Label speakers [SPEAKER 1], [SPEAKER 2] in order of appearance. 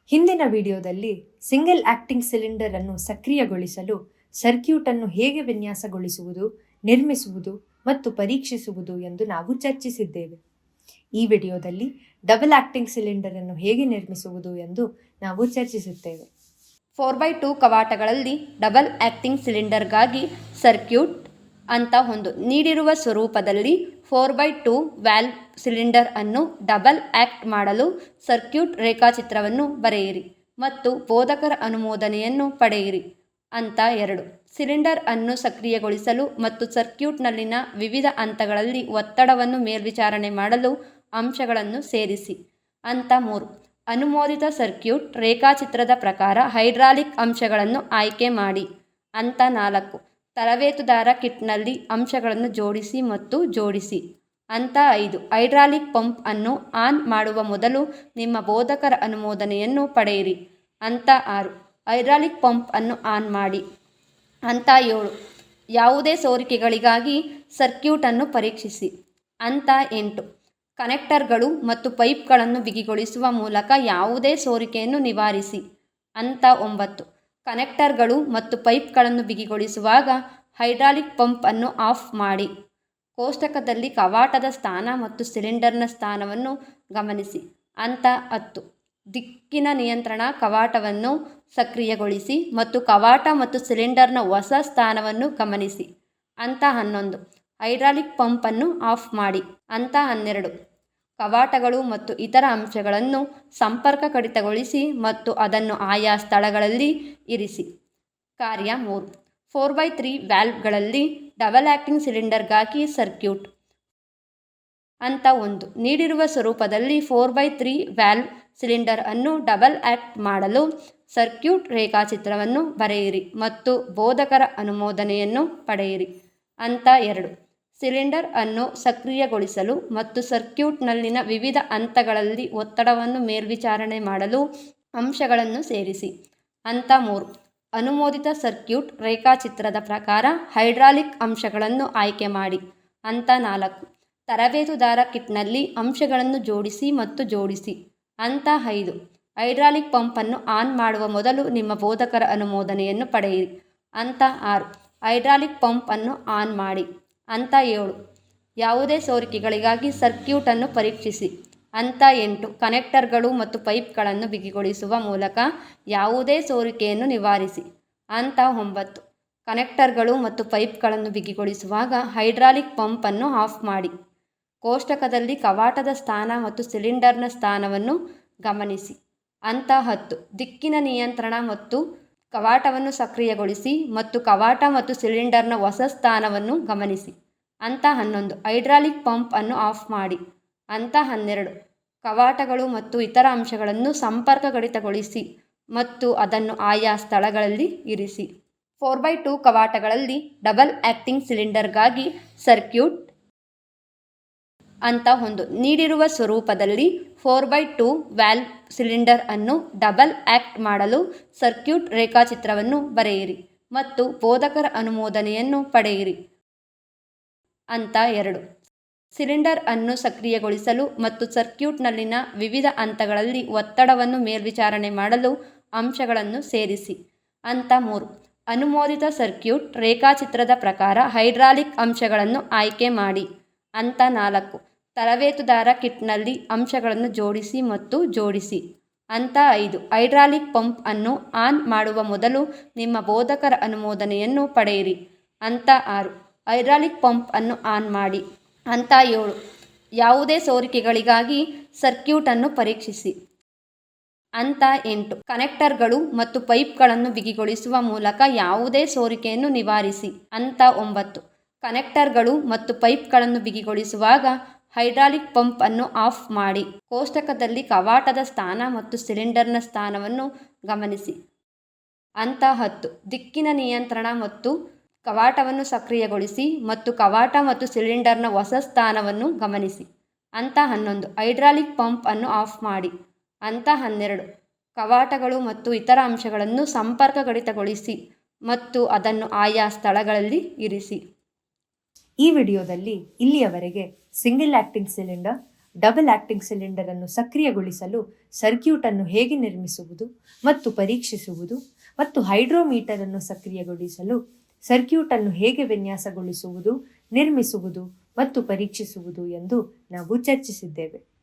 [SPEAKER 1] ಹಿಂದಿನ ವಿಡಿಯೋದಲ್ಲಿ single acting cylinder ಅನ್ನು ಸಕ್ರಿಯಗೊಳಿಸಲು ಸರ್ಕ್ಯೂಟ್ ಅನ್ನು ಹೇಗೆ ವಿನ್ಯಾಸಗೊಳಿಸುವುದು, ನಿರ್ಮಿಸುವುದು ಮತ್ತು ಪರೀಕ್ಷಿಸುವುದು ಎಂದು ನಾವು ಚರ್ಚಿಸಿದ್ದೇವೆ. ಈ ವಿಡಿಯೋದಲ್ಲಿ ಡಬಲ್ ಆಕ್ಟಿಂಗ್ ಸಿಲಿಂಡರ್ ಅನ್ನು ಹೇಗೆ ನಿರ್ಮಿಸುವುದು ಎಂದು ನಾವು ಚರ್ಚಿಸುತ್ತೇವೆ.
[SPEAKER 2] 4x2 ಕವಾಟಗಳಲ್ಲಿ ಡಬಲ್ ಆಕ್ಟಿಂಗ್ ಸಿಲಿಂಡರ್ಗಾಗಿ ಸರ್ಕ್ಯೂಟ್ ಅಂತ ಒಂದು ನೀಡಿರುವ ಸ್ವರೂಪದಲ್ಲಿ 4x2 ವ್ಯಾಲ್ವ್ ಸಿಲಿಂಡರ್ ಅನ್ನು ಡಬಲ್ ಆಕ್ಟ್ ಮಾಡಲು ಸರ್ಕ್ಯೂಟ್ ರೇಖಾಚಿತ್ರವನ್ನು ಬರೆಯಿರಿ ಮತ್ತು ಬೋಧಕರ ಅನುಮೋದನೆಯನ್ನು ಪಡೆಯಿರಿ ಅಂತ 2. ಸಿಲಿಂಡರ್ ಅನ್ನು ಸಕ್ರಿಯಗೊಳಿಸಲು ಮತ್ತು ಸರ್ಕ್ಯೂಟ್ನಲ್ಲಿನ ವಿವಿಧ ಹಂತಗಳಲ್ಲಿ ಒತ್ತಡವನ್ನು ಮೇಲ್ವಿಚಾರಣೆ ಮಾಡಲು ಅಂಶಗಳನ್ನು ಸೇರಿಸಿ ಅಂತ 3. ಅನುಮೋದಿತ ಸರ್ಕ್ಯೂಟ್ ರೇಖಾಚಿತ್ರದ ಪ್ರಕಾರ ಹೈಡ್ರಾಲಿಕ್ ಅಂಶಗಳನ್ನು ಆಯ್ಕೆ ಮಾಡಿ ಅಂತ 4. ತರಬೇತುದಾರ ಕಿಟ್ನಲ್ಲಿ ಅಂಶಗಳನ್ನು ಜೋಡಿಸಿ ಮತ್ತು ಜೋಡಿಸಿ ಅಂತ 5. ಹೈಡ್ರಾಲಿಕ್ ಪಂಪ್ ಅನ್ನು ಆನ್ ಮಾಡುವ ಮೊದಲು ನಿಮ್ಮ ಬೋಧಕರ ಅನುಮೋದನೆಯನ್ನು ಪಡೆಯಿರಿ ಅಂತ 6. ಹೈಡ್ರಾಲಿಕ್ ಪಂಪ್ ಅನ್ನು ಆನ್ ಮಾಡಿ ಅಂತ 7. ಯಾವುದೇ ಸೋರಿಕೆಗಳಿಗಾಗಿ ಸರ್ಕ್ಯೂಟನ್ನು ಪರೀಕ್ಷಿಸಿ ಅಂತ 8. ಕನೆಕ್ಟರ್ಗಳು ಮತ್ತು ಪೈಪ್ಗಳನ್ನು ಬಿಗಿಗೊಳಿಸುವ ಮೂಲಕ ಯಾವುದೇ ಸೋರಿಕೆಯನ್ನು ನಿವಾರಿಸಿ ಅಂತ 9. ಕನೆಕ್ಟರ್ಗಳು ಮತ್ತು ಪೈಪ್ಗಳನ್ನು ಬಿಗಿಗೊಳಿಸುವಾಗ ಹೈಡ್ರಾಲಿಕ್ ಪಂಪ್ ಅನ್ನು ಆಫ್ ಮಾಡಿ. ಕೋಷ್ಟಕದಲ್ಲಿ ಕವಾಟದ ಸ್ಥಾನ ಮತ್ತು ಸಿಲಿಂಡರ್ನ ಸ್ಥಾನವನ್ನು ಗಮನಿಸಿ ಅಂತ 10. ದಿಕ್ಕಿನ ನಿಯಂತ್ರಣ ಕವಾಟವನ್ನು ಸಕ್ರಿಯಗೊಳಿಸಿ ಮತ್ತು ಕವಾಟ ಮತ್ತು ಸಿಲಿಂಡರ್ನ ಹೊಸ ಸ್ಥಾನವನ್ನು ಗಮನಿಸಿ ಅಂತ 11. ಹೈಡ್ರಾಲಿಕ್ ಪಂಪ್ ಅನ್ನು ಆಫ್ ಮಾಡಿ ಅಂತ 12. ಕವಾಟಗಳು ಮತ್ತು ಇತರ ಅಂಶಗಳನ್ನು ಸಂಪರ್ಕ ಕಡಿತಗೊಳಿಸಿ ಮತ್ತು ಅದನ್ನು ಆಯಾ ಸ್ಥಳಗಳಲ್ಲಿ ಇರಿಸಿ. ಕಾರ್ಯ 3. 4x3 ವ್ಯಾಲ್ವ್ಗಳಲ್ಲಿ ಡಬಲ್ ಆಕ್ಟಿಂಗ್ ಸಿಲಿಂಡರ್ಗಾಗಿ ಸರ್ಕ್ಯೂಟ್ ಅಂತ ಒಂದು ನೀಡಿರುವ ಸ್ವರೂಪದಲ್ಲಿ 4x3 ವ್ಯಾಲ್ವ್ ಸಿಲಿಂಡರ್ ಅನ್ನು ಡಬಲ್ ಆಕ್ಟ್ ಮಾಡಲು ಸರ್ಕ್ಯೂಟ್ ರೇಖಾಚಿತ್ರವನ್ನು ಬರೆಯಿರಿ ಮತ್ತು ಬೋಧಕರ ಅನುಮೋದನೆಯನ್ನು ಪಡೆಯಿರಿ ಅಂತ 2. ಸಿಲಿಂಡರ್ ಅನ್ನು ಸಕ್ರಿಯಗೊಳಿಸಲು ಮತ್ತು ಸರ್ಕ್ಯೂಟ್ನಲ್ಲಿನ ವಿವಿಧ ಹಂತಗಳಲ್ಲಿ ಒತ್ತಡವನ್ನು ಮೇಲ್ವಿಚಾರಣೆ ಮಾಡಲು ಅಂಶಗಳನ್ನು ಸೇರಿಸಿ ಅಂತ 3. ಅನುಮೋದಿತ ಸರ್ಕ್ಯೂಟ್ ರೇಖಾಚಿತ್ರದ ಪ್ರಕಾರ ಹೈಡ್ರಾಲಿಕ್ ಅಂಶಗಳನ್ನು ಆಯ್ಕೆ ಮಾಡಿ ಅಂತ 4. ತರಬೇತುದಾರ ಕಿಟ್ನಲ್ಲಿ ಅಂಶಗಳನ್ನು ಜೋಡಿಸಿ ಮತ್ತು ಜೋಡಿಸಿ ಅಂತ 5. ಹೈಡ್ರಾಲಿಕ್ ಪಂಪ್ ಅನ್ನು ಆನ್ ಮಾಡುವ ಮೊದಲು ನಿಮ್ಮ ಬೋಧಕರ ಅನುಮೋದನೆಯನ್ನು ಪಡೆಯಿರಿ ಅಂತ 6. ಹೈಡ್ರಾಲಿಕ್ ಪಂಪ್ ಅನ್ನು ಆನ್ ಮಾಡಿ ಅಂತ 7. ಯಾವುದೇ ಸೋರಿಕೆಗಳಿಗಾಗಿ ಸರ್ಕ್ಯೂಟನ್ನು ಪರೀಕ್ಷಿಸಿ ಅಂತ 8. ಕನೆಕ್ಟರ್ಗಳು ಮತ್ತು ಪೈಪ್ಗಳನ್ನು ಬಿಗಿಗೊಳಿಸುವ ಮೂಲಕ ಯಾವುದೇ ಸೋರಿಕೆಯನ್ನು ನಿವಾರಿಸಿ ಅಂತ 9. ಕನೆಕ್ಟರ್ಗಳು ಮತ್ತು ಪೈಪ್ಗಳನ್ನು ಬಿಗಿಗೊಳಿಸುವಾಗ ಹೈಡ್ರಾಲಿಕ್ ಪಂಪ್ ಅನ್ನು ಆಫ್ ಮಾಡಿ. ಕೋಷ್ಟಕದಲ್ಲಿ ಕವಾಟದ ಸ್ಥಾನ ಮತ್ತು ಸಿಲಿಂಡರ್ನ ಸ್ಥಾನವನ್ನು ಗಮನಿಸಿ ಅಂತ 10. ದಿಕ್ಕಿನ ನಿಯಂತ್ರಣ ಮತ್ತು ಕವಾಟವನ್ನು ಸಕ್ರಿಯಗೊಳಿಸಿ ಮತ್ತು ಕವಾಟ ಮತ್ತು ಸಿಲಿಂಡರ್ನ ಹೊಸ ಸ್ಥಾನವನ್ನು ಗಮನಿಸಿ ಅಂತ 11. ಹೈಡ್ರಾಲಿಕ್ ಪಂಪ್ ಅನ್ನು ಆಫ್ ಮಾಡಿ ಅಂತ 12. ಕವಾಟಗಳು ಮತ್ತು ಇತರ ಅಂಶಗಳನ್ನು ಸಂಪರ್ಕ ಕಡಿತಗೊಳಿಸಿ ಮತ್ತು ಅದನ್ನು ಆಯಾ ಸ್ಥಳಗಳಲ್ಲಿ ಇರಿಸಿ. 4x2 ಕವಾಟಗಳಲ್ಲಿ ಡಬಲ್ ಆಕ್ಟಿಂಗ್ ಸಿಲಿಂಡರ್ಗಾಗಿ ಸರ್ಕ್ಯೂಟ್ ಅಂತ ಒಂದು ನೀಡಿರುವ ಸ್ವರೂಪದಲ್ಲಿ 4x2 ವ್ಯಾಲ್ವ್ ಸಿಲಿಂಡರ್ ಅನ್ನು ಡಬಲ್ ಆಕ್ಟ್ ಮಾಡಲು ಸರ್ಕ್ಯೂಟ್ ರೇಖಾಚಿತ್ರವನ್ನು ಬರೆಯಿರಿ ಮತ್ತು ಬೋಧಕರ ಅನುಮೋದನೆಯನ್ನು ಪಡೆಯಿರಿ ಅಂತ 2. ಸಿಲಿಂಡರ್ ಅನ್ನು ಸಕ್ರಿಯಗೊಳಿಸಲು ಮತ್ತು ಸರ್ಕ್ಯೂಟ್ನಲ್ಲಿನ ವಿವಿಧ ಹಂತಗಳಲ್ಲಿ ಒತ್ತಡವನ್ನು ಮೇಲ್ವಿಚಾರಣೆ ಮಾಡಲು ಅಂಶಗಳನ್ನು ಸೇರಿಸಿ ಅಂತ 3. ಅನುಮೋದಿತ ಸರ್ಕ್ಯೂಟ್ ರೇಖಾಚಿತ್ರದ ಪ್ರಕಾರ ಹೈಡ್ರಾಲಿಕ್ ಅಂಶಗಳನ್ನು ಆಯ್ಕೆ ಮಾಡಿ ಅಂತ 4. ತರಬೇತುದಾರ ಕಿಟ್ನಲ್ಲಿ ಅಂಶಗಳನ್ನು ಜೋಡಿಸಿ ಮತ್ತು ಜೋಡಿಸಿ ಅಂತ 5. ಹೈಡ್ರಾಲಿಕ್ ಪಂಪ್ ಅನ್ನು ಆನ್ ಮಾಡುವ ಮೊದಲು ನಿಮ್ಮ ಬೋಧಕರ ಅನುಮೋದನೆಯನ್ನು ಪಡೆಯಿರಿ ಅಂತ 6. ಹೈಡ್ರಾಲಿಕ್ ಪಂಪ್ ಅನ್ನು ಆನ್ ಮಾಡಿ ಅಂತ 7. ಯಾವುದೇ ಸೋರಿಕೆಗಳಿಗಾಗಿ ಸರ್ಕ್ಯೂಟನ್ನು ಪರೀಕ್ಷಿಸಿ ಅಂತ 8. ಕನೆಕ್ಟರ್ಗಳು ಮತ್ತು ಪೈಪ್ಗಳನ್ನು ಬಿಗಿಗೊಳಿಸುವ ಮೂಲಕ ಯಾವುದೇ ಸೋರಿಕೆಯನ್ನು ನಿವಾರಿಸಿ ಅಂತ 9. ಕನೆಕ್ಟರ್ಗಳು ಮತ್ತು ಪೈಪ್ಗಳನ್ನು ಬಿಗಿಗೊಳಿಸುವಾಗ ಹೈಡ್ರಾಲಿಕ್ ಪಂಪ್ ಅನ್ನು ಆಫ್ ಮಾಡಿ. ಕೋಷ್ಟಕದಲ್ಲಿ ಕವಾಟದ ಸ್ಥಾನ ಮತ್ತು ಸಿಲಿಂಡರ್ನ ಸ್ಥಾನವನ್ನು ಗಮನಿಸಿ ಅಂತ 10. ದಿಕ್ಕಿನ ನಿಯಂತ್ರಣ ಮತ್ತು ಕವಾಟವನ್ನು ಸಕ್ರಿಯಗೊಳಿಸಿ ಮತ್ತು ಕವಾಟ ಮತ್ತು ಸಿಲಿಂಡರ್ನ ಹೊಸ ಸ್ಥಾನವನ್ನು ಗಮನಿಸಿ ಅಂತ 11. ಹೈಡ್ರಾಲಿಕ್ ಪಂಪ್ ಅನ್ನು ಆಫ್ ಮಾಡಿ ಅಂತ 12. ಕವಾಟಗಳು ಮತ್ತು ಇತರ ಅಂಶಗಳನ್ನು ಸಂಪರ್ಕ ಕಡಿತಗೊಳಿಸಿ ಮತ್ತು ಅದನ್ನು ಆಯಾ ಸ್ಥಳಗಳಲ್ಲಿ ಇರಿಸಿ.
[SPEAKER 1] ಈ ವಿಡಿಯೋದಲ್ಲಿ ಇಲ್ಲಿಯವರೆಗೆ single acting cylinder double acting cylinder ಅನ್ನು ಸಕ್ರಿಯಗೊಳಿಸಲು ಸರ್ಕ್ಯೂಟ್ ಅನ್ನು ಹೇಗೆ ನಿರ್ಮಿಸುವುದು ಮತ್ತು ಪರೀಕ್ಷಿಸುವುದು ಮತ್ತು ಹೈಡ್ರೋಮೀಟರ್ ಅನ್ನು ಸಕ್ರಿಯಗೊಳಿಸಲು ಸರ್ಕ್ಯೂಟ್ ಅನ್ನು ಹೇಗೆ ವಿನ್ಯಾಸಗೊಳಿಸುವುದು, ನಿರ್ಮಿಸುವುದು ಮತ್ತು ಪರೀಕ್ಷಿಸುವುದು ಎಂದು ನಾವು ಚರ್ಚಿಸಿದ್ದೇವೆ.